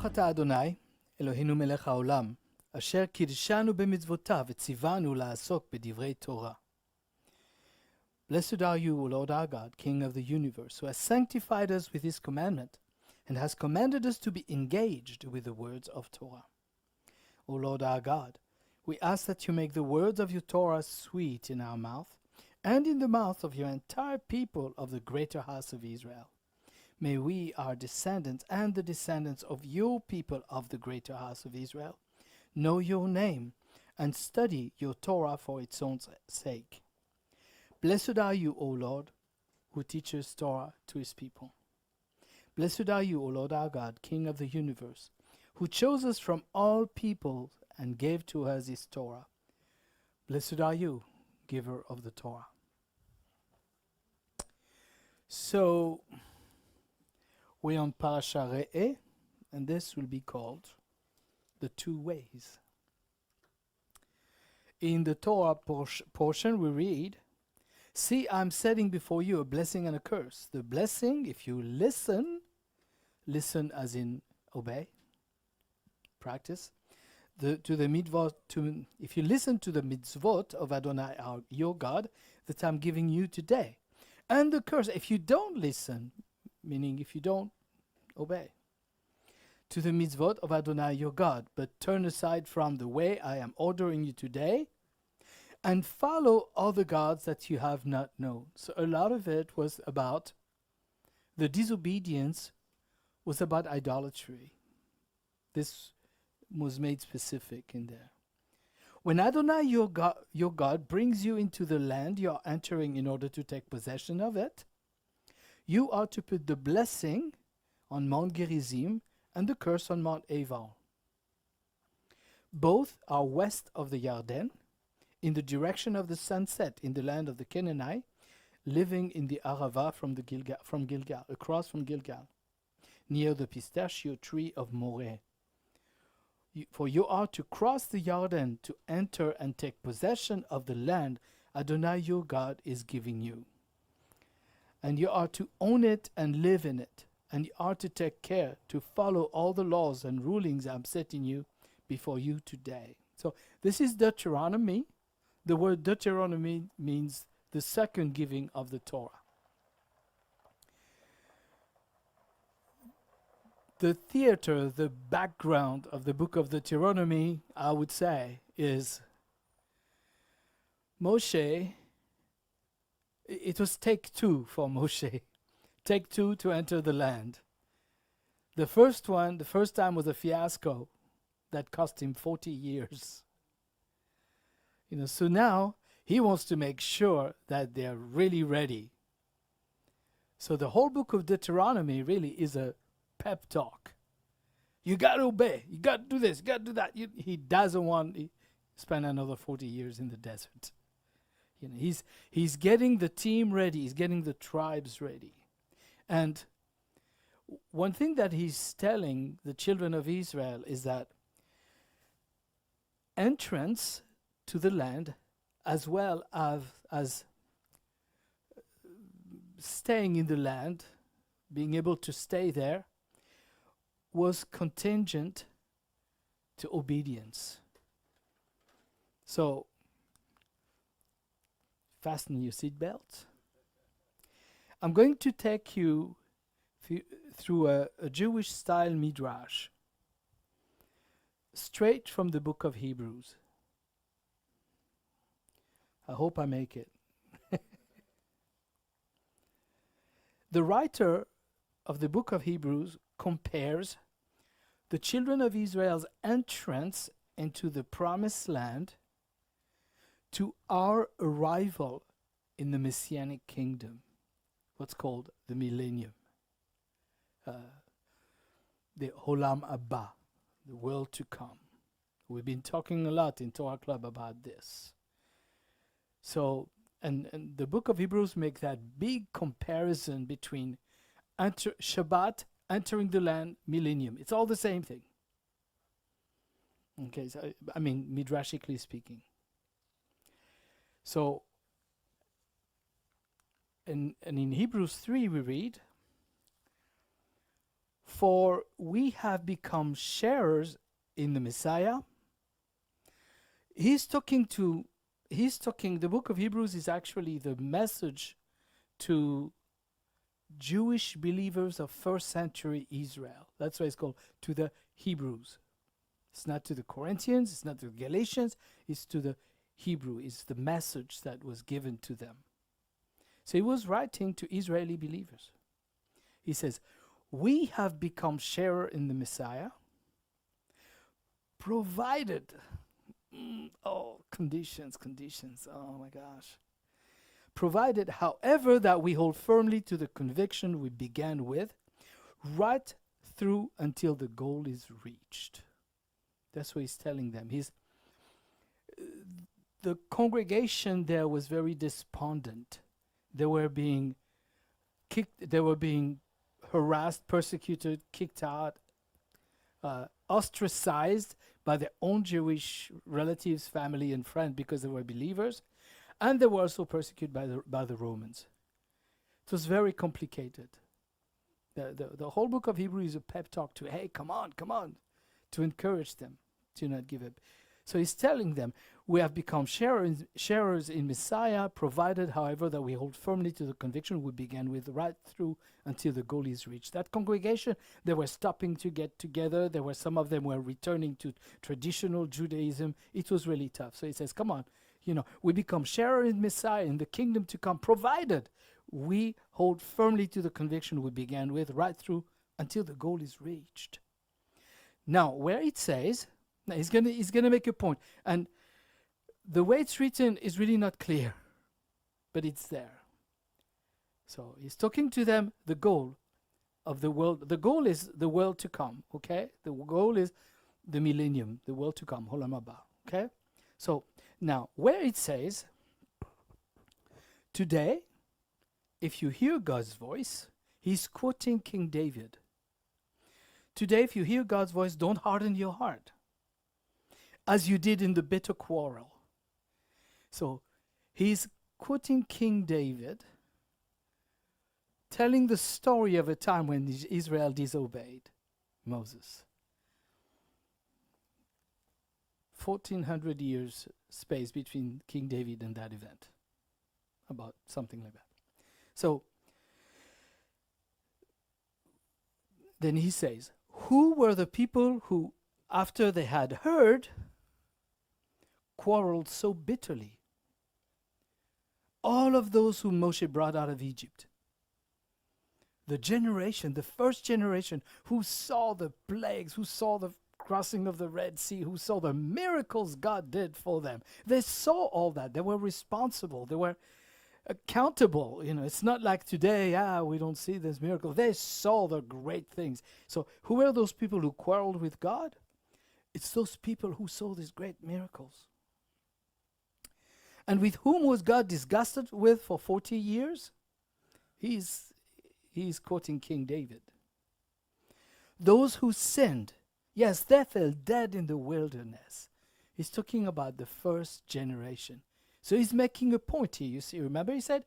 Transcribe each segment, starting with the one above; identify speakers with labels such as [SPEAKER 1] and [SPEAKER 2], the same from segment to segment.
[SPEAKER 1] אתה אדוני, אלוהינו מלך העולם, אשר קידשנו במצוותיו וציוונו לעסוק בדברי תורה. Blessed are you, O Lord our God, King of the universe, who has sanctified us with his commandment, and has commanded us to be engaged with the words of Torah. O Lord our God, we ask that you make the words of your Torah sweet in our mouth, and in the mouth of your entire people of the greater house of Israel. May we, our descendants, and the descendants of your people of the greater house of Israel, know your name, and study your Torah for its own sake. Blessed are you, O Lord, who teaches Torah to his people. Blessed are you, O Lord our God, King of the universe, who chose us from all peoples and gave to us his Torah. Blessed are you, giver of the Torah. So, we're on Parasha Re'eh, and this will be called the two ways. In the Torah portion we read, "See, I'm setting before you a blessing and a curse. The blessing, if you listen as in obey, practice, if you listen to the mitzvot of Adonai, your God, that I'm giving you today. And the curse, if you don't listen, meaning if you don't obey, to the mitzvot of Adonai, your God, but turn aside from the way I am ordering you today, and follow other gods that you have not known." So a lot of it was about the disobedience, was about idolatry. This was made specific in there. When Adonai, your God, brings you into the land you are entering in order to take possession of it, you are to put the blessing on Mount Gerizim and the curse on Mount Ebal. Both are west of the Yarden, in the direction of the sunset, in the land of the Canaanite, living in the Arava from Gilgal, across from Gilgal, near the pistachio tree of Moreh. For you are to cross the Yarden to enter and take possession of the land Adonai your God is giving you. And you are to own it and live in it. And you are to take care to follow all the laws and rulings I'm setting you before you today. So this is Deuteronomy. The word Deuteronomy means the second giving of the Torah. The theater, the background of the book of Deuteronomy, I would say, is Moshe. It was take two for Moshe. Take two to enter the land. The first time was a fiasco that cost him 40 years. So now he wants to make sure that they're really ready. So the whole book of Deuteronomy really is a pep talk. You got to obey. You got to do this. You got to do that. He doesn't want to spend another 40 years in the desert. He's getting the team ready. He's getting the tribes ready. And one thing that he's telling the children of Israel is that entrance to the land, as well as staying in the land, being able to stay there, was contingent to obedience. So, fasten your seatbelts. I'm going to take you through a Jewish style midrash, straight from the book of Hebrews. I hope I make it. The writer of the book of Hebrews compares the children of Israel's entrance into the promised land to our arrival in the Messianic kingdom, what's called the millennium, the Olam Abba, the world to come. We've been talking a lot in Torah Club about this. So, and the book of Hebrews makes that big comparison between Shabbat, entering the land, millennium. It's all the same thing. Okay, so midrashically speaking. So, and in Hebrews 3 we read, For we have become sharers in the Messiah. The book of Hebrews is actually the message to Jewish believers of first century Israel. That's why it's called to the Hebrews. It's not to the Corinthians, it's not to the Galatians, it's to the Hebrew. It's the message that was given to them. So he was writing to Israeli believers. He says, we have become sharer in the Messiah, provided, conditions, oh my gosh. Provided, however, that we hold firmly to the conviction we began with, right through until the goal is reached. That's what he's telling them. The congregation there was very despondent. They were being kicked, they were being harassed, persecuted, kicked out, ostracized by their own Jewish relatives, family, and friends because they were believers. And they were also persecuted by the Romans. It was very complicated. The whole book of Hebrews is a pep talk to, hey, come on, to encourage them to not give up. So he's telling them, we have become sharers in Messiah, provided, however, that we hold firmly to the conviction we began with right through until the goal is reached. That congregation, they were stopping to get together. Some of them were returning to traditional Judaism. It was really tough. So he says, come on, we become sharers in Messiah, in the kingdom to come, provided we hold firmly to the conviction we began with right through until the goal is reached. Now, where it says, now he's gonna make a point, and the way it's written is really not clear, but it's there. So he's talking to them, the goal of the world. The goal is the world to come, okay? The goal is the millennium, the world to come, Olam Haba, okay? So now, where it says, today, if you hear God's voice, he's quoting King David. Today, if you hear God's voice, don't harden your heart, as you did in the bitter quarrel. So he's quoting King David, telling the story of a time when Israel disobeyed Moses. 1400 years space between King David and that event. About something like that. So then he says, who were the people who, after they had heard, quarreled so bitterly? All of those whom Moshe brought out of Egypt. The first generation who saw the plagues, who saw the crossing of the Red Sea, who saw the miracles God did for them. They saw all that. They were responsible. They were accountable. It's not like today, we don't see this miracle. They saw the great things. So who were those people who quarreled with God? It's those people who saw these great miracles. And with whom was God disgusted with for 40 years? He's quoting King David. Those who sinned, yes, they fell dead in the wilderness. He's talking about the first generation. So he's making a point here. You see, remember he said,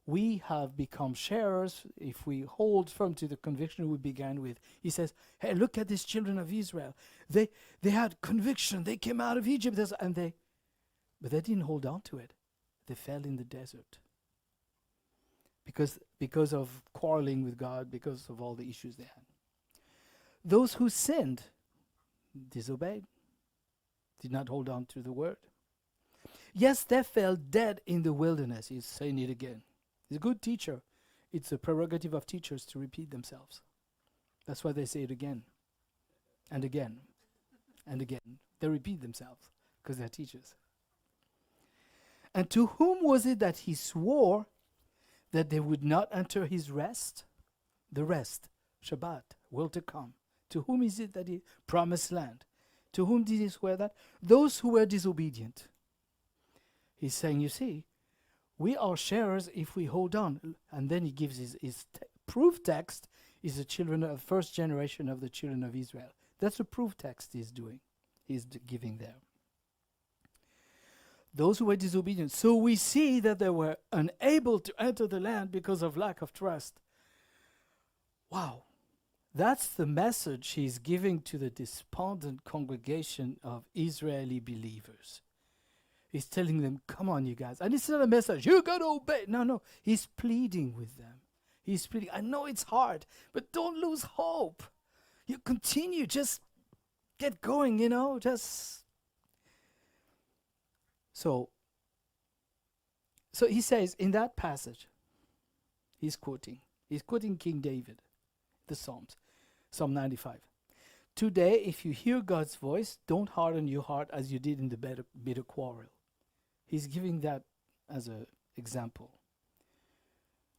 [SPEAKER 1] we have become sharers if we hold firm to the conviction we began with. He says, hey, look at these children of Israel. They had conviction. They came out of Egypt, but they didn't hold on to it. They fell in the desert. Because of quarreling with God, because of all the issues they had. Those who sinned, disobeyed, did not hold on to the word. Yes, they fell dead in the wilderness. He's saying it again. He's a good teacher. It's a prerogative of teachers to repeat themselves. That's why they say it again and again and again. They repeat themselves because they're teachers. And to whom was it that he swore that they would not enter his rest? The rest, Shabbat, world to come. To whom is it that he promised land? To whom did he swear that? Those who were disobedient. He's saying, you see, we are sharers if we hold on. And then he gives his proof text is the children of first generation of the children of Israel. That's a proof text he's giving there. Those who were disobedient. So we see that they were unable to enter the land because of lack of trust. Wow. That's the message he's giving to the despondent congregation of Israeli believers. He's telling them, come on, you guys. And it's not a message, you got to obey. No, no. He's pleading with them. He's pleading. I know it's hard, but don't lose hope. You continue. Just get going, just. So he says in that passage, he's quoting King David, the Psalms, Psalm 95. Today, if you hear God's voice, don't harden your heart as you did in the bitter quarrel. He's giving that as an example.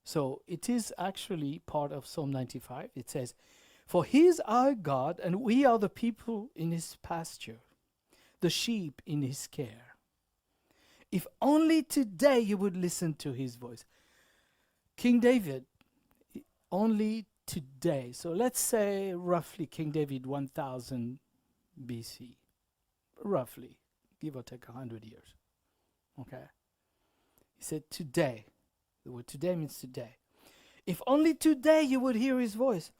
[SPEAKER 1] So it is actually part of Psalm 95. It says, for he is our God, and we are the people in his pasture, the sheep in his care. If only today you would listen to his voice. King David, only today. So let's say roughly King David 1000 BC. Roughly, give or take 100 years. Okay. He said today. The word today means today. If only today you would hear his voice.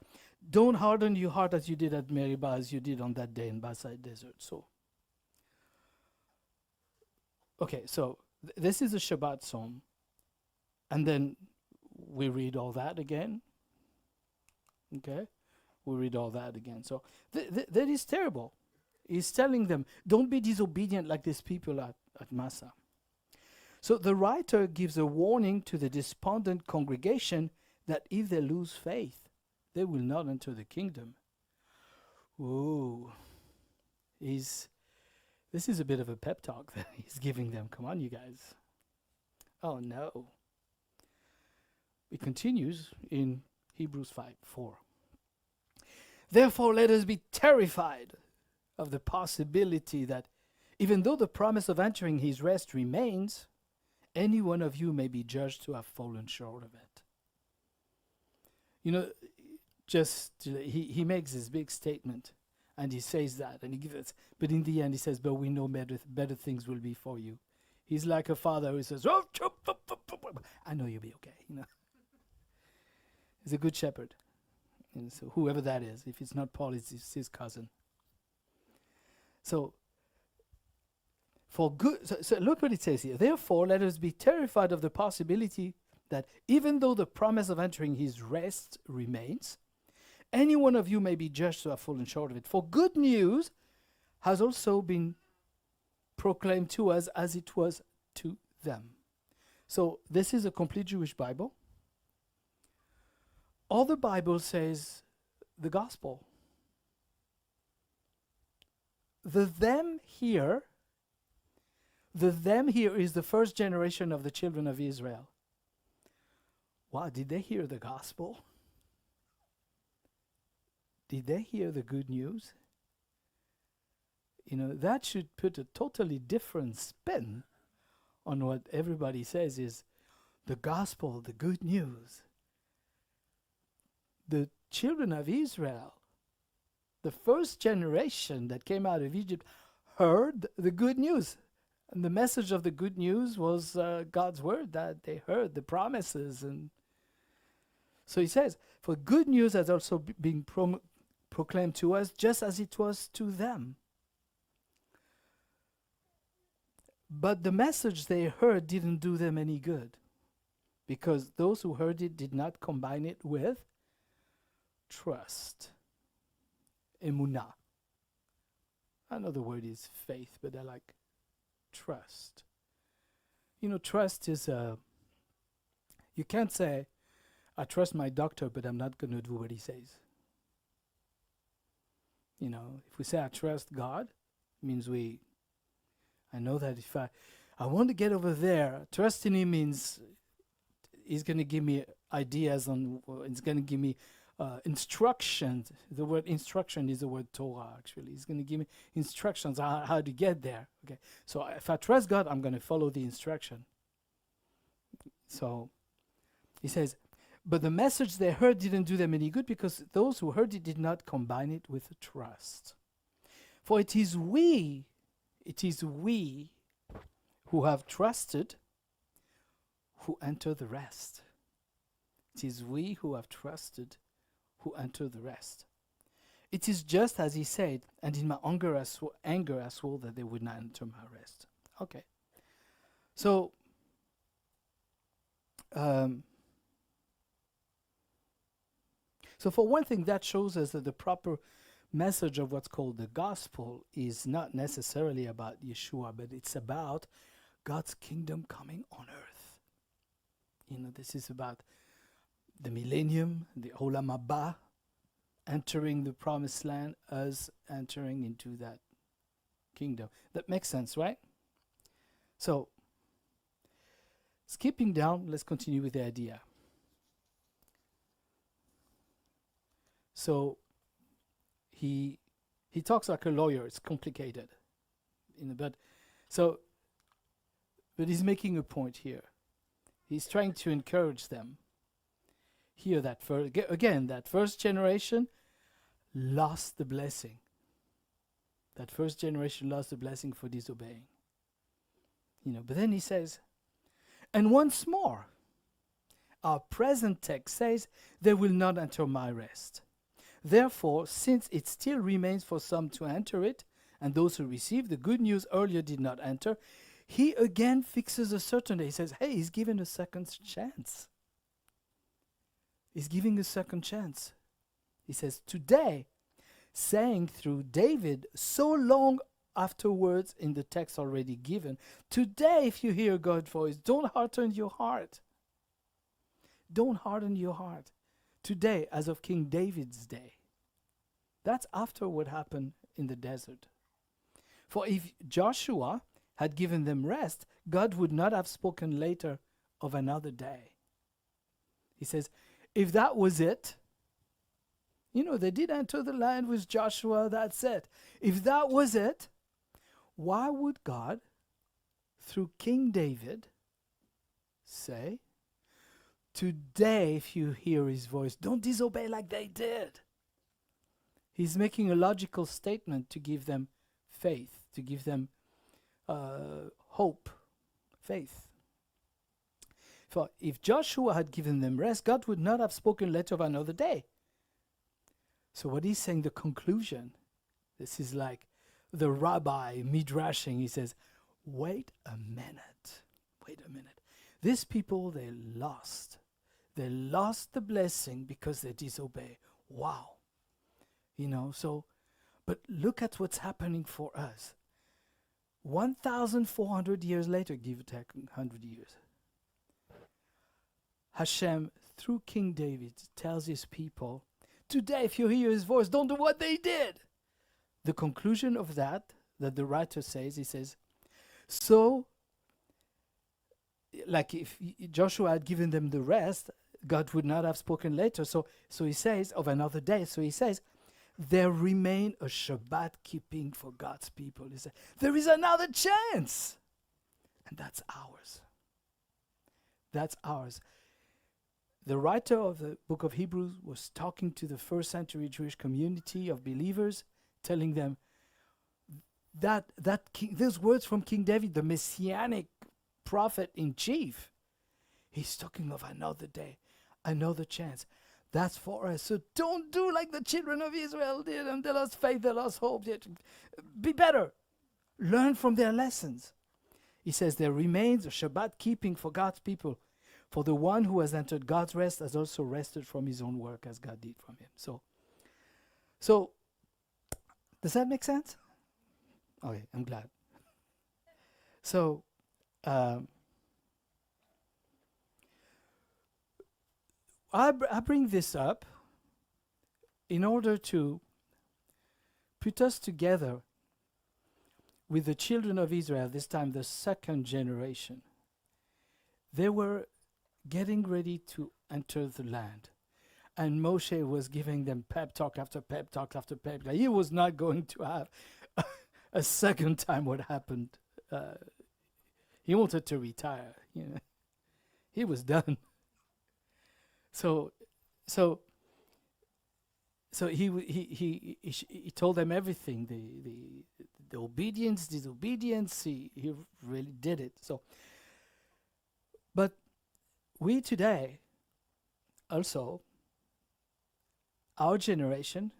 [SPEAKER 1] Don't harden your heart as you did at Meribah, as you did on that day in Basai Desert. So, okay, so this is a Shabbat psalm. And then we read all that again. Okay? We read all that again. So that is terrible. He's telling them, don't be disobedient like these people at Massa. So the writer gives a warning to the despondent congregation that if they lose faith, they will not enter the kingdom. Whoa. This is a bit of a pep talk that he's giving them. Come on, you guys. Oh, no. It continues in Hebrews 5:4. Therefore, let us be terrified of the possibility that even though the promise of entering his rest remains, any one of you may be judged to have fallen short of it. He makes this big statement, and he says that, and he gives it, but in the end he says, but we know better things will be for you. He's like a father who says, oh, I know you'll be okay. He's a good shepherd. And so whoever that is, if it's not Paul, it's his cousin. So look what it says here. Therefore, let us be terrified of the possibility that even though the promise of entering his rest remains, any one of you may be judged to have fallen short of it. For good news has also been proclaimed to us as it was to them. So this is a complete Jewish Bible. All the Bible says the gospel. The them here is the first generation of the children of Israel. Wow, did they hear the gospel? Did they hear the good news? That should put a totally different spin on what everybody says is the gospel, the good news. The children of Israel, the first generation that came out of Egypt, heard the good news. And the message of the good news was God's word, that they heard the promises. And so he says, for good news has also been proclaimed to us just as it was to them. But the message they heard didn't do them any good, because those who heard it did not combine it with trust. Emunah. Another word is faith, but I like trust. Trust is you can't say, I trust my doctor, but I'm not going to do what he says. If we say I trust God, it means I know that if I want to get over there, trusting him means he's going to give me ideas he's going to give me instructions. The word instruction is the word Torah, actually. He's going to give me instructions on how to get there. Okay, so if I trust God, I'm going to follow the instruction. So he says, but the message they heard didn't do them any good, because those who heard it did not combine it with trust. For it is we who have trusted who enter the rest. It is we who have trusted who enter the rest. It is just as he said, and in my anger I swore that they would not enter my rest. Okay. So, so for one thing, that shows us that the proper message of what's called the gospel is not necessarily about Yeshua, but it's about God's kingdom coming on earth. This is about the millennium, the Olam Haba, entering the promised land, us entering into that kingdom. That makes sense, right? So, skipping down, let's continue with the idea. So, he talks like a lawyer. It's complicated, but he's making a point here. He's trying to encourage them. Here, that first generation lost the blessing. That first generation lost the blessing for disobeying. But then he says, and once more, our present text says, they will not enter my rest. Therefore, since it still remains for some to enter it, and those who received the good news earlier did not enter, he again fixes a certain day. He says, hey, he's given a second chance. He's giving a second chance. He says, today, saying through David, so long afterwards in the text already given, today, if you hear God's voice, don't harden your heart. Don't harden your heart. Today, as of King David's day. That's after what happened in the desert. For if Joshua had given them rest, God would not have spoken later of another day. He says, if that was it, they did enter the land with Joshua, that's it. If that was it, why would God, through King David, say, today, if you hear his voice, don't disobey like they did? He's making a logical statement to give them faith, to give them hope, faith. For if Joshua had given them rest, God would not have spoken later of another day. So what he's saying, the conclusion, this is like the rabbi midrashing. He says, wait a minute. These people, they lost the blessing because they disobey. Wow. But look at what's happening for us. 1,400 years later, give or take 100 years, Hashem, through King David, tells his people, today, if you hear his voice, don't do what they did. The conclusion of that the writer says, he says, so, like if Joshua had given them the rest, God would not have spoken later. So he says, of another day, so he says, there remain a Shabbat keeping for God's people. He said, there is another chance. And that's ours. That's ours. The writer of the book of Hebrews was talking to the first century Jewish community of believers, telling them that those words from King David, the Messianic prophet in chief, he's talking of another day, another chance. That's for us. So don't do like the children of Israel did, and they lost faith, they lost hope. Be better. Learn from their lessons. He says there remains a Shabbat keeping for God's people. For the one who has entered God's rest has also rested from his own work as God did from him. So does that make sense? Okay, I'm glad. So I bring this up in order to put us together with the children of Israel, this time the second generation. They were getting ready to enter the land. And Moshe was giving them pep talk after pep talk after pep talk. He was not going to have a second time what happened. He wanted to retire. He was done. So he told them everything. The obedience, disobedience. He really did it. But we today also our generation,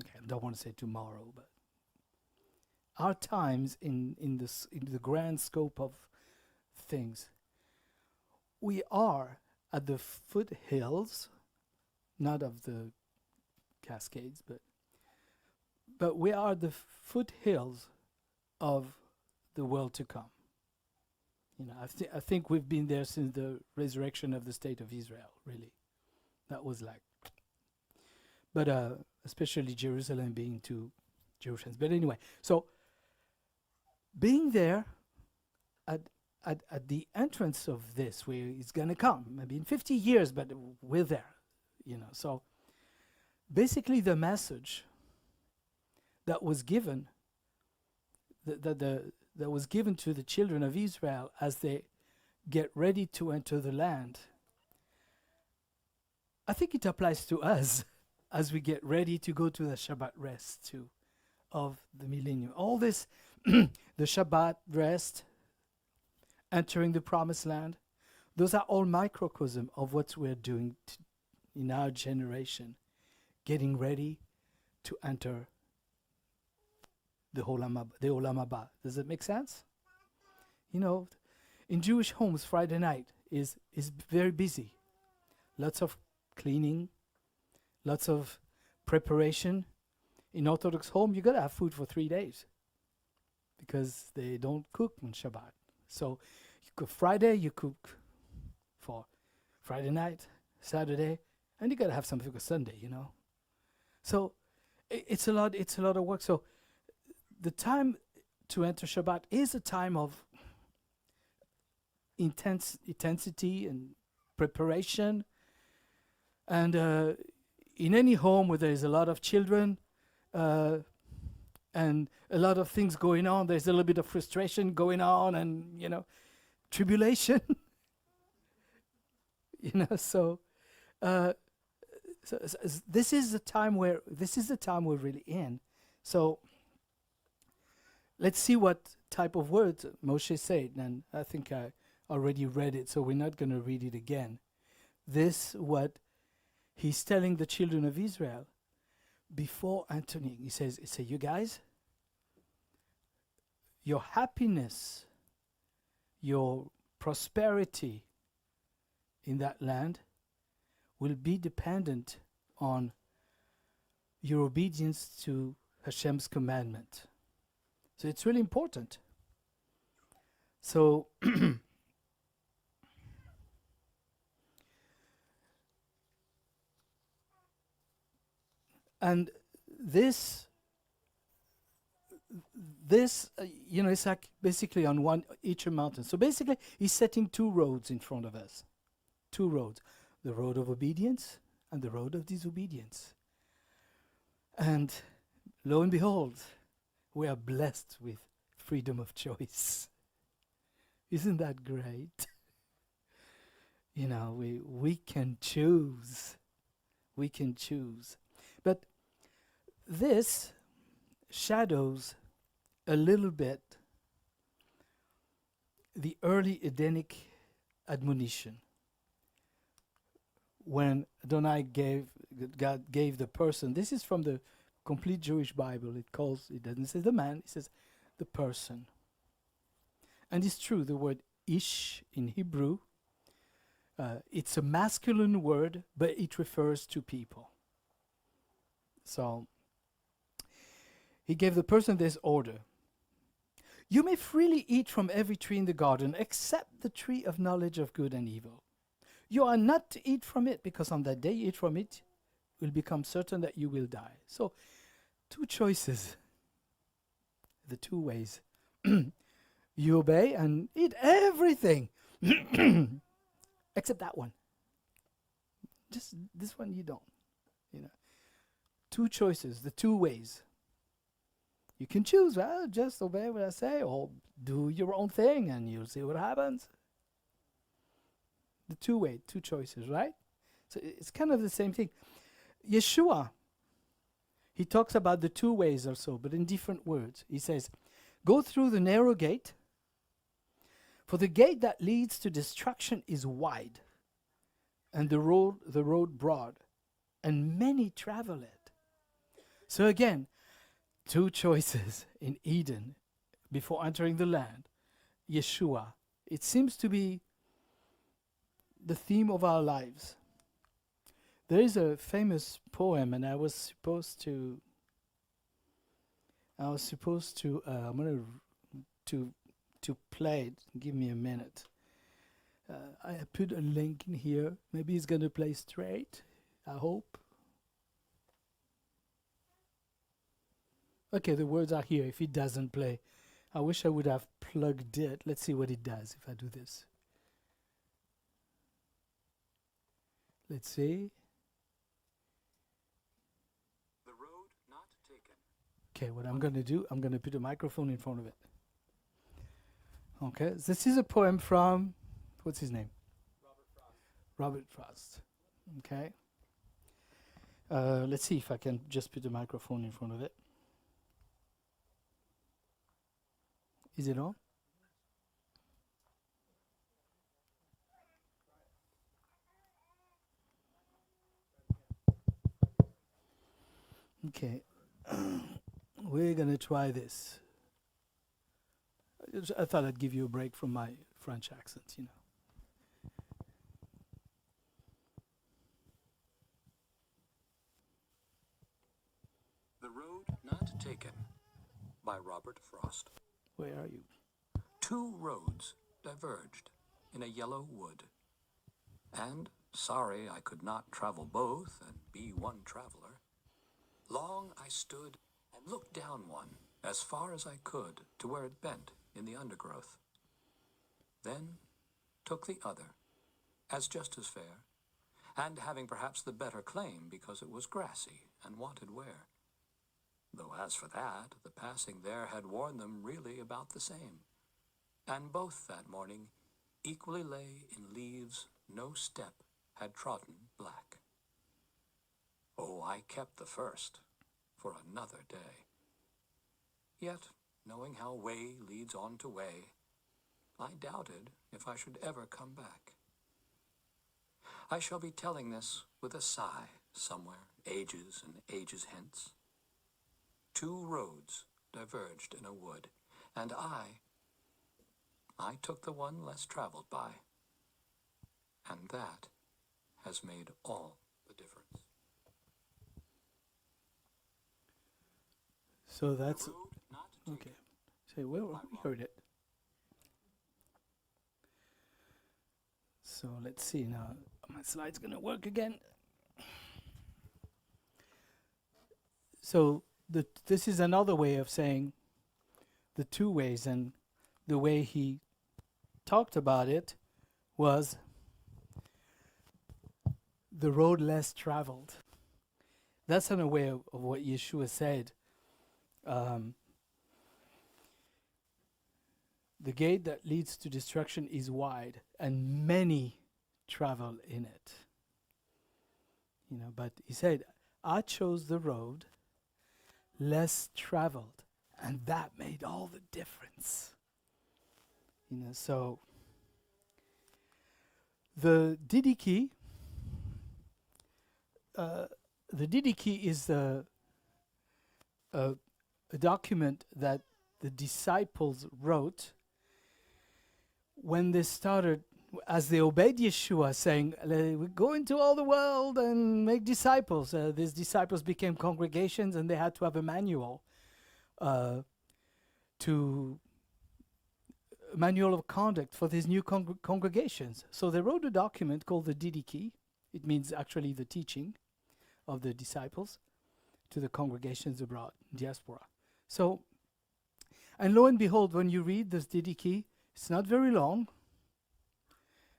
[SPEAKER 1] okay, I don't want to say tomorrow, but our times in the grand scope of things, we are at the foothills, not of the Cascades, but we are the foothills of the world to come. You know, I think we've been there since the resurrection of the state of Israel. Really, that was like, but especially Jerusalem being two Jerusalem's. But anyway, so being there at the entrance of this, where it's going to come, maybe in 50 years, but we're there, you know. So basically the message that was given, that was given to the children of Israel as they get ready to enter the land, I think it applies to us as we get ready to go to the Shabbat rest too of the millennium. All this, the Shabbat rest, entering the promised land, those are all microcosm of what we're doing in our generation, getting ready to enter the Olam Haba. Does it make sense? You know, in Jewish homes, Friday night is very busy. Lots of cleaning, lots of preparation. In Orthodox home, you gotta have food for 3 days because they don't cook on Shabbat. So you cook Friday, you cook for Friday night, Saturday, and you gotta have something for Sunday, you know. So it's a lot of work. So the time to enter Shabbat is a time of intensity and preparation. And in any home where there is a lot of children and a lot of things going on, there's a little bit of frustration going on, and you know, tribulation. You know, so this is the time we're really in. So let's see what type of words Moshe said, and I think I already read it, so we're not going to read it again. This what he's telling the children of Israel before entering. He says, you guys, your happiness, your prosperity in that land will be dependent on your obedience to Hashem's commandment. So it's really important. So and this you know, it's like basically on each mountain. So basically, he's setting two roads in front of us. Two roads. The road of obedience and the road of disobedience. And lo and behold, we are blessed with freedom of choice. Isn't that great? You know, we can choose. We can choose. But this shadows a little bit the early Edenic admonition. When God gave the person, this is from the complete Jewish Bible, it doesn't say the man, it says the person. And it's true, the word ish in Hebrew, it's a masculine word, but it refers to people. So he gave the person this order. You may freely eat from every tree in the garden except the tree of knowledge of good and evil. You are not to eat from it, because on that day you eat from it, will become certain that you will die. So, two choices. The two ways. You obey and eat everything. Except that one. Just this one you don't. You know. Two choices, the two ways. You can choose, well, just obey what I say, or do your own thing and you'll see what happens. The two choices, right? So it's kind of the same thing. Yeshua, he talks about the two ways or so, but in different words. He says, go through the narrow gate, for the gate that leads to destruction is wide, and the road broad and many travel it. So again, two choices in Eden before entering the land. Yeshua. It seems to be the theme of our lives. There is a famous poem, and I was supposed to. I'm gonna to play it. Give me a minute. I put a link in here. Maybe it's gonna play straight. I hope. Okay, the words are here. If it doesn't play, I wish I would have plugged it. Let's see what it does if I do this. Let's see.
[SPEAKER 2] The road not taken.
[SPEAKER 1] Okay, what I'm going to do, I'm going to put a microphone in front of it. Okay, this is a poem from, what's his name? Robert Frost. Okay. Let's see if I can just put a microphone in front of it. Is it on? Okay. We're going to try this. I thought I'd give you a break from my French accent, you know.
[SPEAKER 2] The road not taken by Robert Frost.
[SPEAKER 1] Where are you?
[SPEAKER 2] Two roads diverged in a yellow wood. And, sorry I could not travel both and be one traveler, long I stood and looked down one as far as I could to where it bent in the undergrowth. Then took the other, as just as fair, and having perhaps the better claim because it was grassy and wanted wear. Though as for that, the passing there had worn them really about the same, and both that morning equally lay in leaves no step had trodden black. Oh, I kept the first for another day. Yet, knowing how way leads on to way, I doubted if I should ever come back. I shall be telling this with a sigh somewhere, ages and ages hence. Two roads diverged in a wood, and I took the one less traveled by. And that has made all the difference.
[SPEAKER 1] So that's
[SPEAKER 2] The road not taken.
[SPEAKER 1] okay. Say where we heard it. So let's see now. My slide's gonna work again. So this is another way of saying the two ways, and the way he talked about it was the road less traveled. That's in a way of what Yeshua said. The gate that leads to destruction is wide, and many travel in it. You know, but he said, I chose the road less traveled, and that made all the difference. You know, so the Didache, is a document that the disciples wrote when they started, as they obeyed Yeshua, saying, we go into all the world and make disciples. These disciples became congregations, and they had to have a manual manual of conduct for these new congregations. So they wrote a document called the Didache. It means actually the teaching of the disciples to the congregations abroad, diaspora. So, and lo and behold, when you read this Didache, it's not very long,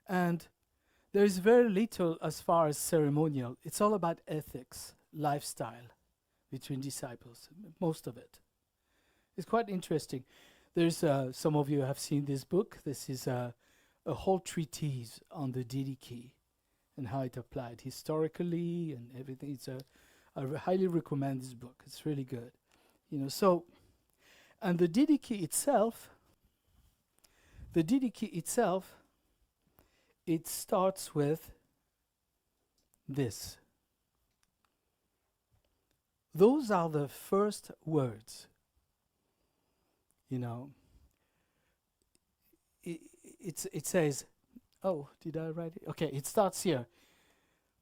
[SPEAKER 1] and there is very little as far as ceremonial. It's all about ethics, lifestyle between disciples, most of it. It's quite interesting. There's some of you have seen this book. This is a whole treatise on the Didache and how it applied historically and everything. It's I highly recommend this book. It's really good. You know, so, and the Didache itself, it starts with this. those are the first words. You know, it says, oh, did I write it? Okay, it starts here.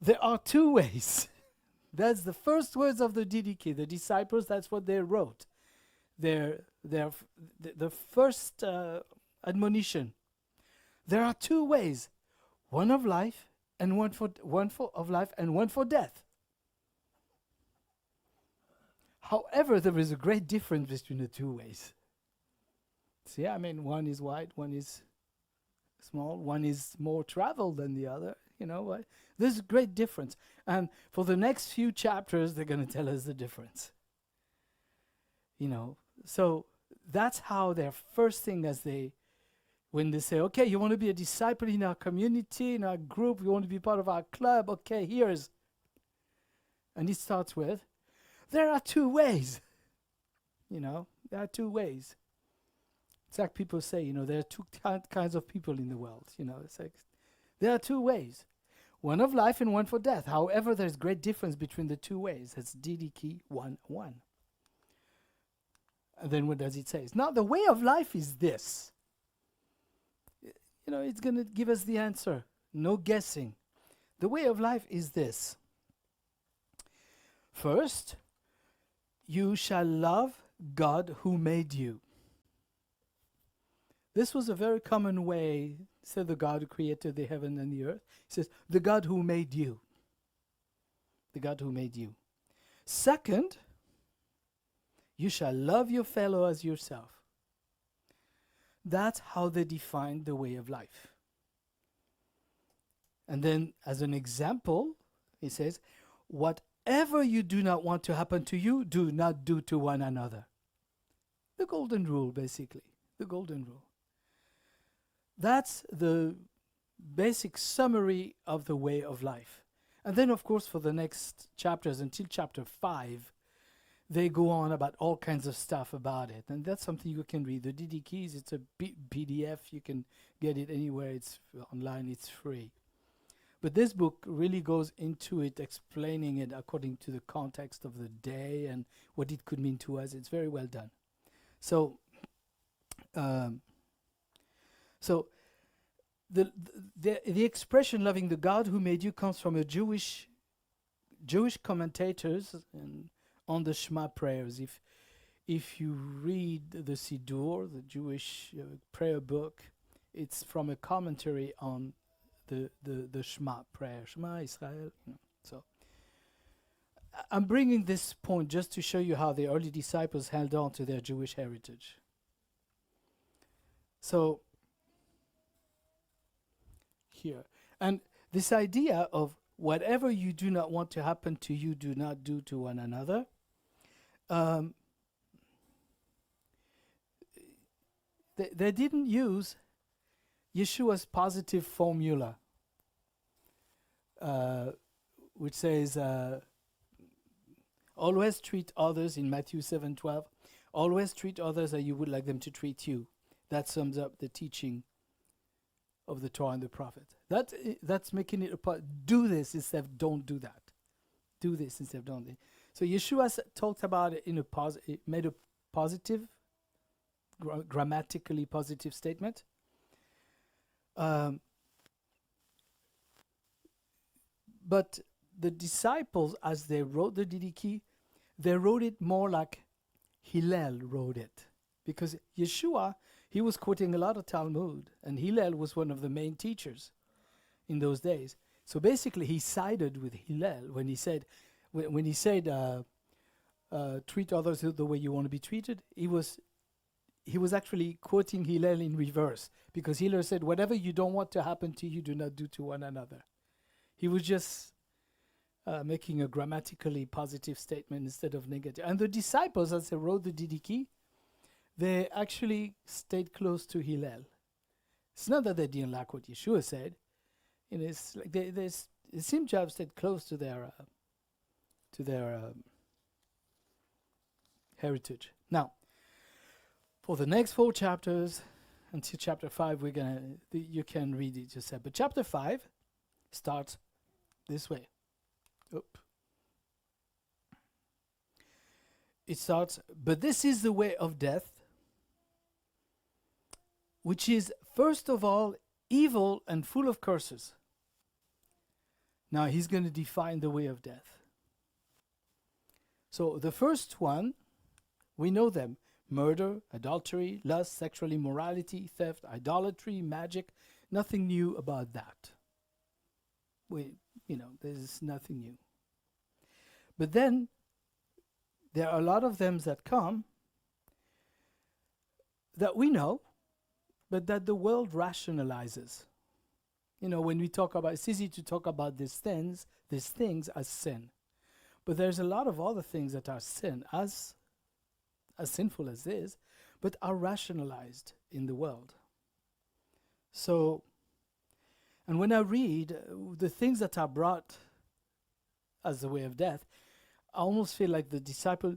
[SPEAKER 1] There are two ways. That's the first words of the DDK. The disciples, that's what they wrote. The first admonition. There are two ways, one of life and one of life and one for death. However, there is a great difference between the two ways. See, I mean, one is wide, one is small, one is more traveled than the other. You know what? There's a great difference. And for the next few chapters, they're going to tell us the difference. You know, so that's how their first thing when they say, okay, you want to be a disciple in our community, in our group, you want to be part of our club, okay, here's. And it starts with, there are two ways. You know, there are two ways. It's like people say, you know, there are two kinds of people in the world. You know, it's like, there are two ways. One of life and one for death. However, there's great difference between the two ways. It's DDK 1:1. And then what does it say? Now, the way of life is this. You know, it's going to give us the answer. No guessing. The way of life is this. First, you shall love God who made you. This was a very common way, said the God who created the heaven and the earth. He says, the God who made you. The God who made you. Second, you shall love your fellow as yourself. That's how they define the way of life. And then, as an example, he says, whatever you do not want to happen to you, do not do to one another. The golden rule, basically. The golden rule. That's the basic summary of the way of life. And then, of course, for the next chapters, until chapter 5, they go on about all kinds of stuff about it. And that's something you can read. The DD Keys, it's a PDF. You can get it anywhere. It's online. It's free. But this book really goes into it, explaining it according to the context of the day and what it could mean to us. It's very well done. So the expression "loving the God who made you" comes from a Jewish commentators and on the Shema prayers. If you read the Siddur, the Jewish prayer book, it's from a commentary on the Shema prayer, Shema Israel. You know. So I'm bringing this point just to show you how the early disciples held on to their Jewish heritage. So here, and this idea of whatever you do not want to happen to you, do not do to one another. They didn't use Yeshua's positive formula, which says, always treat others, in Matthew 7:12, always treat others as you would like them to treat you. That sums up the teaching of the Torah and the prophet. That's making it a part. Do this instead of don't do that. Do this instead of don't. So Yeshua talked about it in it made a positive, grammatically positive statement. But the disciples, as they wrote the Didiki, they wrote it more like Hillel wrote it. Because Yeshua, he was quoting a lot of Talmud, and Hillel was one of the main teachers in those days. So basically, he sided with Hillel when he said, treat others the way you want to be treated. He was actually quoting Hillel in reverse, because Hillel said, whatever you don't want to happen to you, do not do to one another. He was just making a grammatically positive statement instead of negative. And the disciples, as they wrote the Didiki, they actually stayed close to Hillel. It's not that they didn't like what Yeshua said. It's like they seem to have stayed close to their heritage. Now, for the next 4 chapters, until chapter 5, you can read it yourself. But chapter 5 starts this way. it starts, but this is the way of death, which is, first of all, evil and full of curses. Now he's going to define the way of death. So the first one, we know them: murder, adultery, lust, sexual immorality, theft, idolatry, magic. Nothing new about that. There's nothing new. But then there are a lot of them that come that we know, but that the world rationalizes. When we talk about, it's easy to talk about these things as sin. But there's a lot of other things that are sin, as sinful as this, but are rationalized in the world. So, and when I read the things that are brought as the way of death, I almost feel like the disciple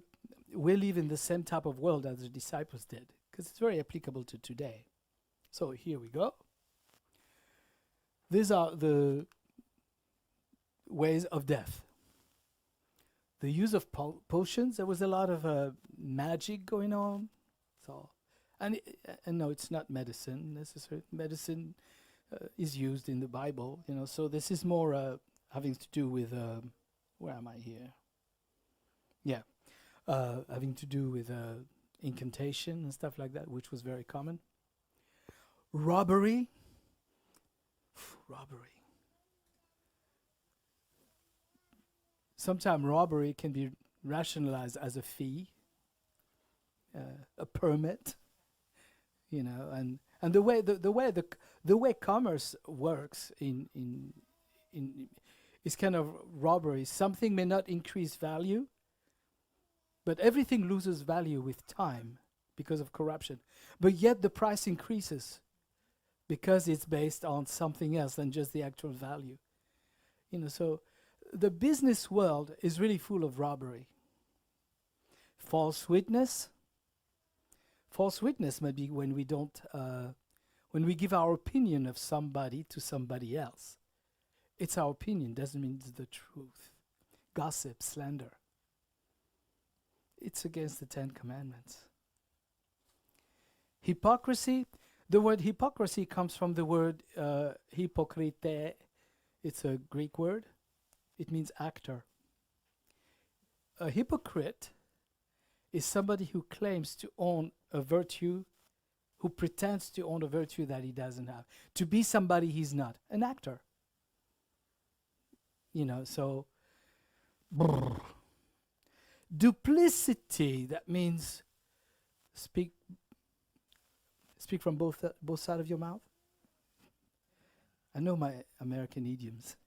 [SPEAKER 1] will live in the same type of world as the disciples did, because it's very applicable to today. So here we go. These are the ways of death. The use of potions. There was a lot of magic going on. So, and no, it's not medicine necessarily. Medicine is used in the Bible, So this is more having to do with where am I here? Yeah, having to do with incantation and stuff like that, which was very common. Robbery. Robbery. Sometimes robbery can be rationalized as a fee, a permit, and the way commerce works in is kind of robbery. Something may not increase value, but everything loses value with time because of corruption. But yet the price increases because it's based on something else than just the actual value. So the business world is really full of robbery. False witness. False witness might be when we don't, when we give our opinion of somebody to somebody else. It's our opinion, doesn't mean it's the truth. Gossip, slander. It's against the 10 Commandments. Hypocrisy. The word hypocrisy comes from the word hypokrite. It's a Greek word. It means actor. A hypocrite is somebody who claims to own a virtue, who pretends to own a virtue that he doesn't have. To be somebody he's not. An actor. So... Duplicity, that means speak from both sides of your mouth. I know my American idioms.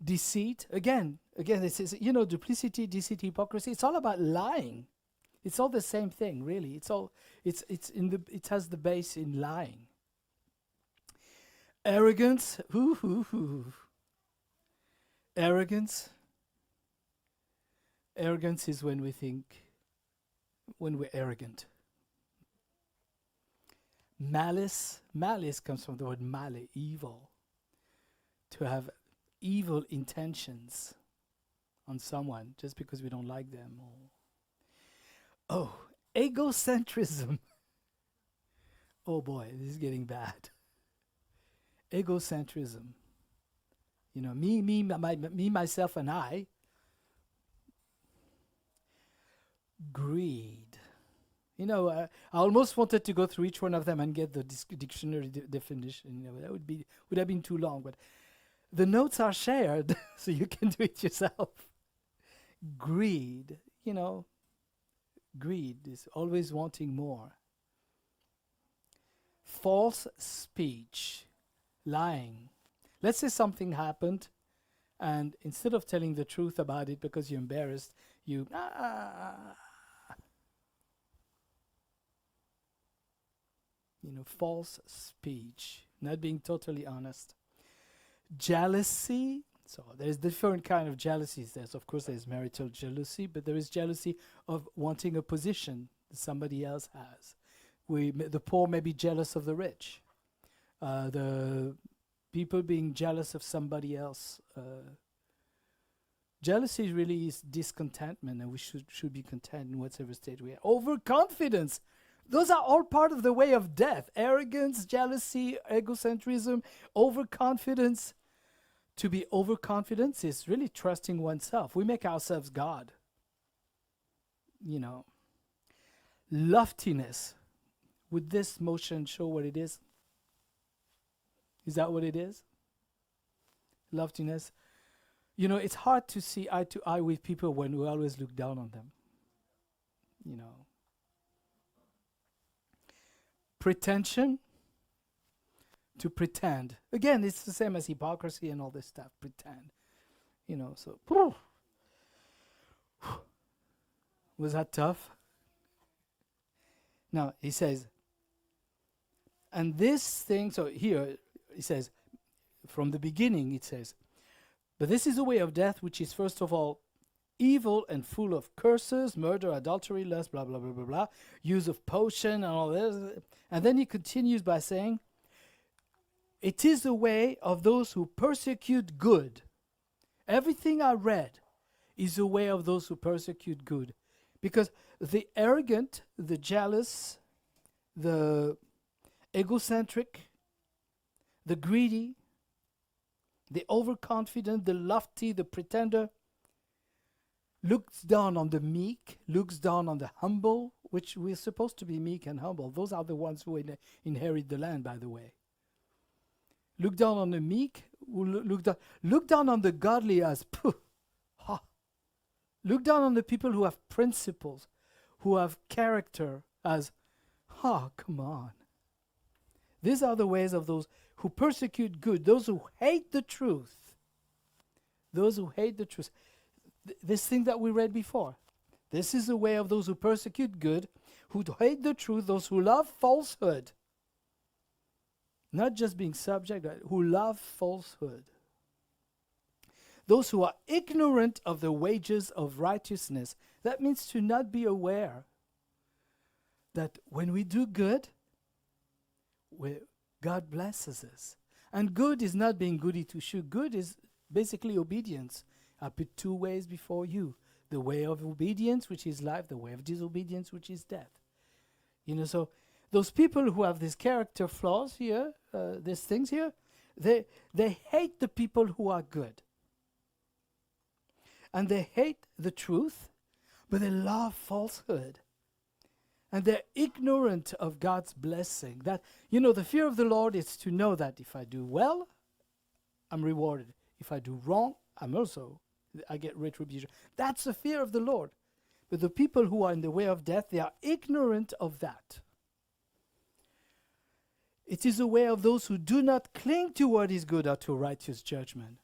[SPEAKER 1] Deceit, again, it says, duplicity, deceit, hypocrisy. It's all about lying. It's all the same thing, really. It has the base in lying. Arrogance, Arrogance. Arrogance is when we're arrogant. Malice comes from the word male, evil. To have evil intentions on someone just because we don't like them. Egocentrism. Oh boy, this is getting bad. Egocentrism. Me, myself, and I. Greed. I almost wanted to go through each one of them and get the dictionary definition. That would have been too long. But the notes are shared, so you can do it yourself. Greed. Greed is always wanting more. False speech. Lying. Let's say something happened, and instead of telling the truth about it because you're embarrassed, you... false speech, not being totally honest. Jealousy. So there's different kind of jealousies. There's marital jealousy, but there is jealousy of wanting a position that somebody else has. The poor may be jealous of the rich. The people being jealous of somebody else Jealousy really is discontentment, and we should be content in whatever state we are. Overconfidence. Those are all part of the way of death. Arrogance, jealousy, egocentrism, overconfidence. To be overconfident is really trusting oneself. We make ourselves God. You know. Loftiness. Would this motion show what it is? Is that what it is? Loftiness. You know, it's hard to see eye to eye with people when we always look down on them. You know. Pretension. To pretend. Again, it's the same as hypocrisy and all this stuff. Pretend. You know, so. Was that tough? Now, he says, and this thing, so here, he says, from the beginning, it says, but this is a way of death, which is first of all evil and full of curses, murder, adultery, lust, blah, blah, blah, blah, blah, use of potion and all this. And then he continues by saying, it is the way of those who persecute good. Everything I read is the way of those who persecute good. Because the arrogant, the jealous, the egocentric, the greedy, the overconfident, the lofty, the pretender, looks down on the meek, looks down on the humble, which we're supposed to be meek and humble. Those are the ones who inherit the land, by the way. Look down on the meek, look down on the godly as, look down on the people who have principles, who have character as, come on. These are the ways of those who persecute good, those who hate the truth. Those who hate the truth. This thing that we read before. This is the way of those who persecute good, who hate the truth, those who love falsehood. Not just being subject, who love falsehood. Those who are ignorant of the wages of righteousness. That means to not be aware that when we do good, God blesses us. And good is not being goody two shoes. Good is basically obedience. I put two ways before you. The way of obedience, which is life, the way of disobedience, which is death. You know, so those people who have these character flaws here, these things here, they hate the people who are good. And they hate the truth, but they love falsehood. And they're ignorant of God's blessing. That, you know, the fear of the Lord is to know that if I do well, I'm rewarded. If I do wrong, I get retribution. That's the fear of the Lord. But the people who are in the way of death, they are ignorant of that. It is the way of those who do not cling to what is good or to righteous judgment.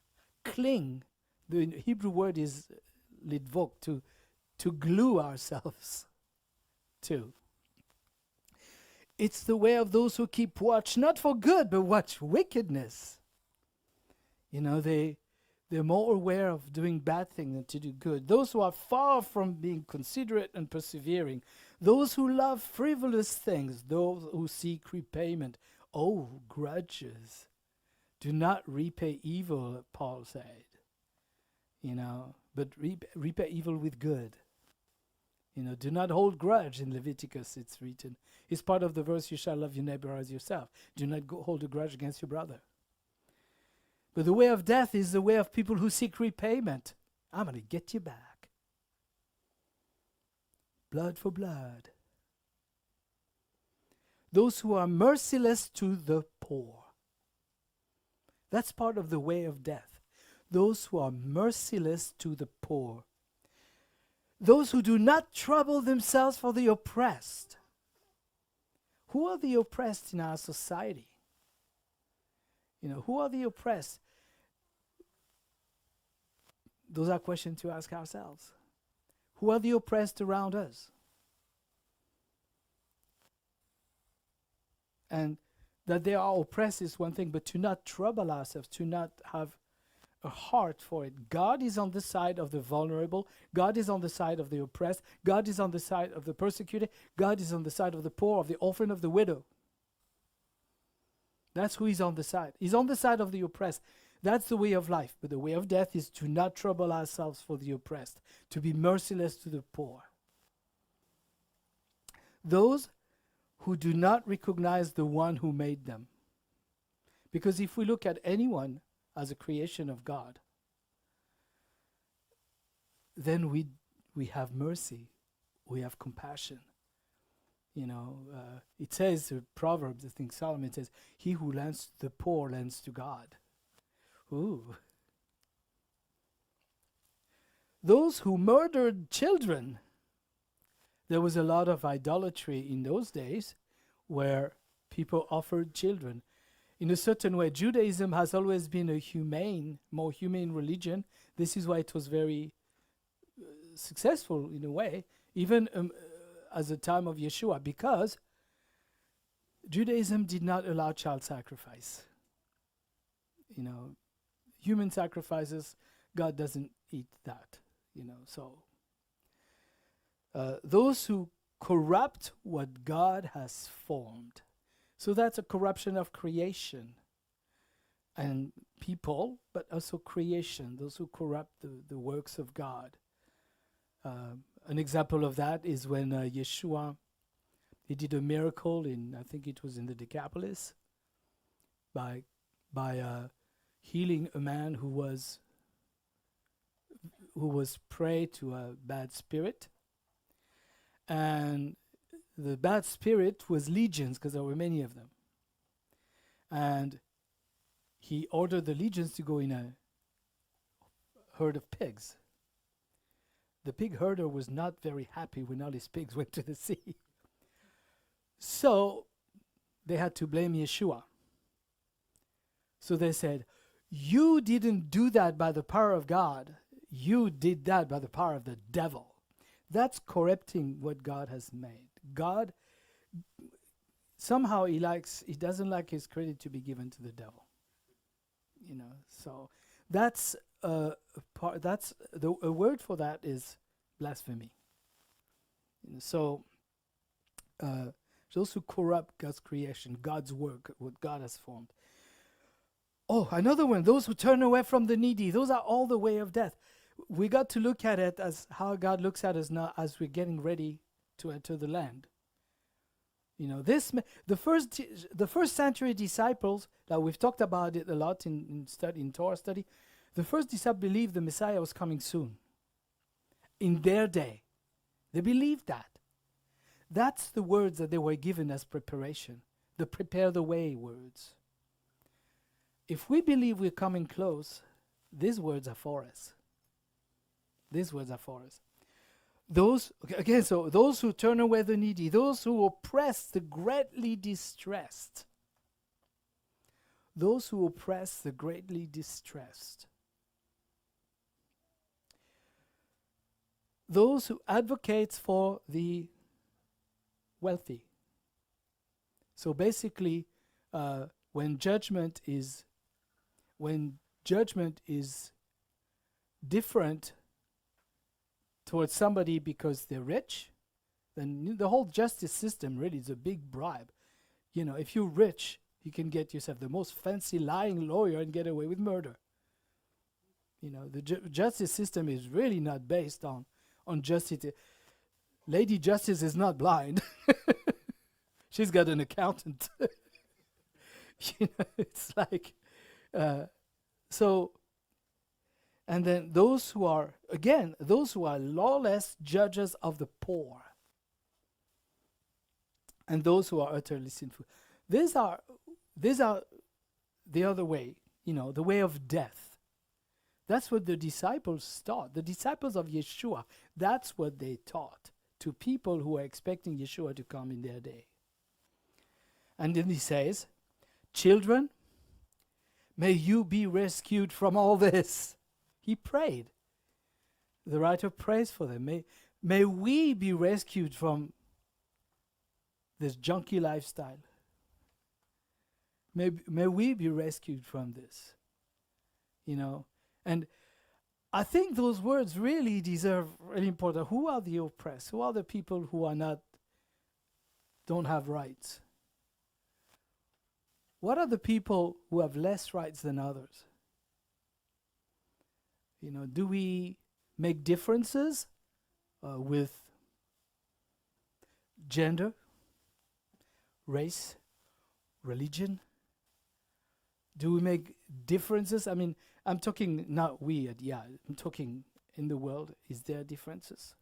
[SPEAKER 1] Cling. The Hebrew word is lidvok, to glue ourselves to. It's the way of those who keep watch, not for good, but watch wickedness. You know, they're more aware of doing bad things than to do good. Those who are far from being considerate and persevering. Those who love frivolous things. Those who seek repayment. Oh, grudges. Do not repay evil, Paul said. You know, but repay evil with good. You know, do not hold grudge. In Leviticus it's written. It's part of the verse, you shall love your neighbor as yourself. Do not hold a grudge against your brother. But the way of death is the way of people who seek repayment. I'm going to get you back. Blood for blood. Those who are merciless to the poor. That's part of the way of death. Those who are merciless to the poor. Those who do not trouble themselves for the oppressed. Who are the oppressed in our society? You know, who are the oppressed? Those are questions to ask ourselves. Who are the oppressed around us? And that they are oppressed is one thing, but to not trouble ourselves, to not have a heart for it. God is on the side of the vulnerable. God is on the side of the oppressed. God is on the side of the persecuted. God is on the side of the poor, of the orphan, of the widow. That's who he's on the side. He's on the side of the oppressed. That's the way of life. But the way of death is to not trouble ourselves for the oppressed, to be merciless to the poor. Those who do not recognize the one who made them. Because if we look at anyone as a creation of God, then we have mercy, we have compassion. It says, Proverbs, I think Solomon says, he who lends to the poor lends to God. Ooh. Those who murdered children. There was a lot of idolatry in those days where people offered children. In a certain way, Judaism has always been a more humane religion. This is why it was very successful in a way, even as the time of Yeshua, because Judaism did not allow child sacrifice. Human sacrifices, God doesn't eat that. So those who corrupt what God has formed. So that's a corruption of creation and people, but also creation, those who corrupt the works of God. An example of that is when Yeshua, he did a miracle I think it was in the Decapolis, by healing a man who was prey to a bad spirit. And the bad spirit was legions, because there were many of them. And he ordered the legions to go in a herd of pigs. The pig herder was not very happy when all his pigs went to the sea. So they had to blame Yeshua. So they said, you didn't do that by the power of God. You did that by the power of the devil. That's corrupting what God has made. God, somehow he doesn't like his credit to be given to the devil. So that's a word for that is blasphemy. So those who corrupt God's creation, God's work, what God has formed. Oh, another one, those who turn away from the needy, those are all the way of death. We got to look at it as how God looks at us now as we're getting ready to enter the land. The first century disciples, that we've talked about it a lot in Torah study, the first disciples believed the Messiah was coming soon. In their day. They believed that. That's the words that they were given as preparation. The prepare the way words. If we believe we're coming close, these words are for us. These words are for us. Those who turn away the needy, those who oppress the greatly distressed. Those who oppress the greatly distressed. Those who advocate for the wealthy. So basically, when judgment is different towards somebody because they're rich, then the whole justice system really is a big bribe. If you're rich, you can get yourself the most fancy lying lawyer and get away with murder. The justice system is really not based on justice. Lady Justice is not blind. She's got an accountant. It's like, so. And then those who are lawless judges of the poor. And those who are utterly sinful. These are the other way, the way of death. That's what the disciples taught. The disciples of Yeshua, that's what they taught to people who are expecting Yeshua to come in their day. And then he says, children, may you be rescued from all this. He prayed. The writer prays for them. May we be rescued from this junky lifestyle. May we be rescued from this. And I think those words really deserve really important. Who are the oppressed? Who are the people who don't have rights? What are the people who have less rights than others? Do we make differences with gender, race, religion? Do we make differences? I mean, I'm talking not we, I'm talking in the world. Is there differences?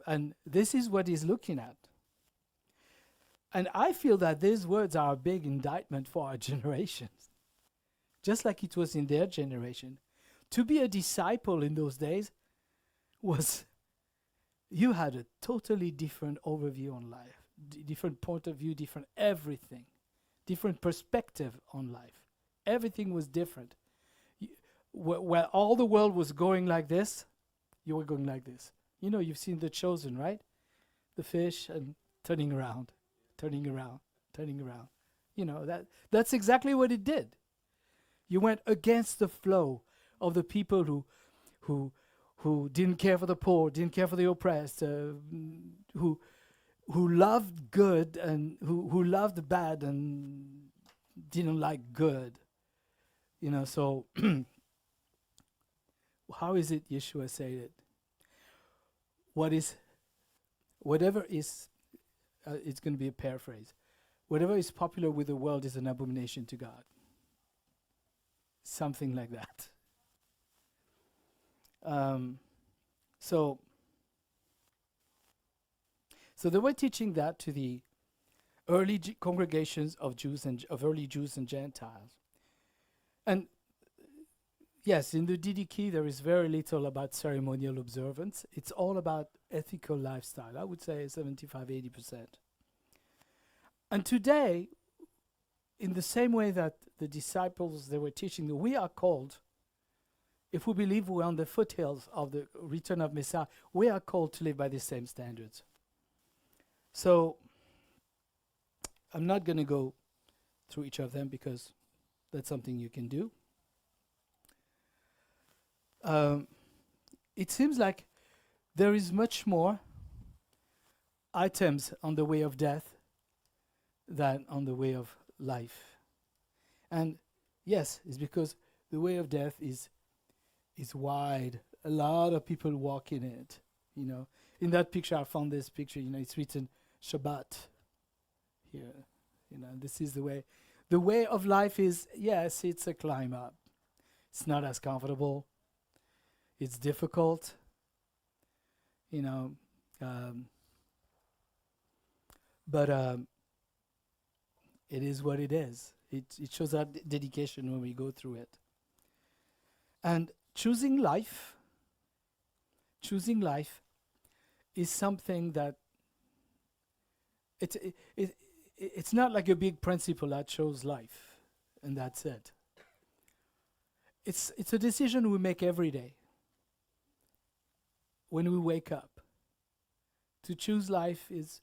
[SPEAKER 1] And this is what he's looking at. And I feel that these words are a big indictment for our generations, just like it was in their generation. To be a disciple in those days was, you had a totally different overview on life, different point of view, different everything, different perspective on life. Everything was different. Where all the world was going like this, you were going like this. You've seen The Chosen, right? The fish and turning around, turning around, turning around. That's exactly what it did. You went against the flow of the people who didn't care for the poor, didn't care for the oppressed, who loved good and who loved bad and didn't like good. So how is it Yeshua said it? Whatever is, it's going to be a paraphrase. Whatever is popular with the world is an abomination to God. Something like that. So they were teaching that to the early congregations of early Jews and Gentiles. And yes, in the DDK there is very little about ceremonial observance. It's all about ethical lifestyle. I would say 75-80%. And today, in the same way that the disciples, they were teaching that we are called, if we believe we're on the foothills of the return of Messiah, we are called to live by the same standards. So I'm not going to go through each of them because that's something you can do. It seems like there is much more items on the way of death than on the way of life. And yes, it's because the way of death is wide. A lot of people walk in it. In that picture, I found this picture. It's written Shabbat here. This is the way. The way of life is, yes, it's a climb up. It's not as comfortable. It's difficult. But it is what it is. It shows our dedication when we go through it. And choosing life is something that it's not like a big principle that chose life, and that's it. It's a decision we make every day when we wake up. To choose life is,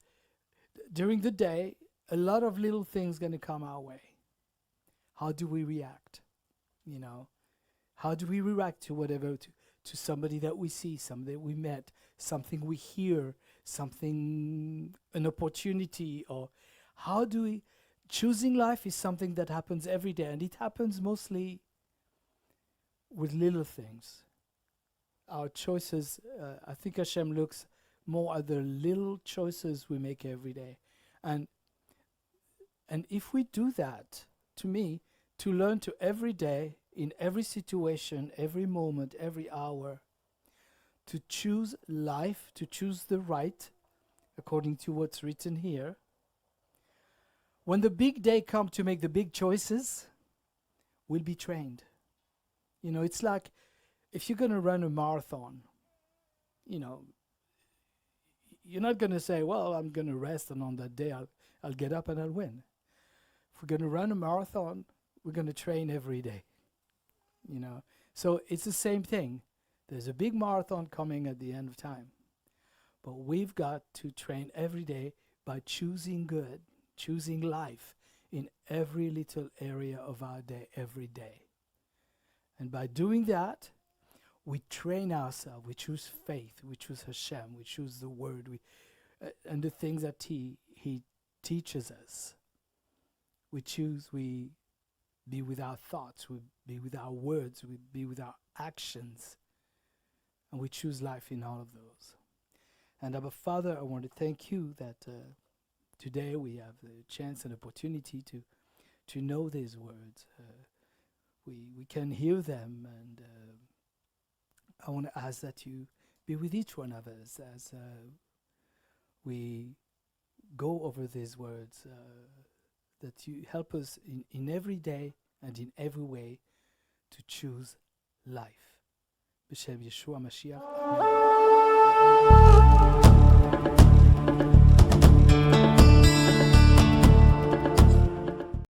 [SPEAKER 1] during the day, a lot of little things going to come our way. How do we react? How do we react to whatever, to somebody that we see, somebody we met, something we hear, an opportunity, or how do we... Choosing life is something that happens every day, and it happens mostly with little things. Our choices, I think Hashem looks more at the little choices we make every day. And if we do that, to me, to learn to every day, in every situation, every moment, every hour, to choose life, to choose the right, according to what's written here. When the big day comes to make the big choices, we'll be trained. It's like if you're going to run a marathon, you're not going to say, well, I'm going to rest, and on that day I'll get up and I'll win. If we're going to run a marathon, we're going to train every day. So it's the same thing. There's a big marathon coming at the end of time. But we've got to train every day by choosing good, choosing life in every little area of our day, every day. And by doing that, we train ourselves. We choose faith. We choose Hashem. We choose the Word. And the things that He teaches us. We choose, we be with our thoughts. We be with our words. We be with our actions. And we choose life in all of those. And Abba Father, I want to thank you that today we have the chance and opportunity to know these words. We can hear them, and I want to ask that you be with each one of us as we go over these words, that you help us in every day and in every way to choose life. B'Shem Yeshua Mashiach. Amen.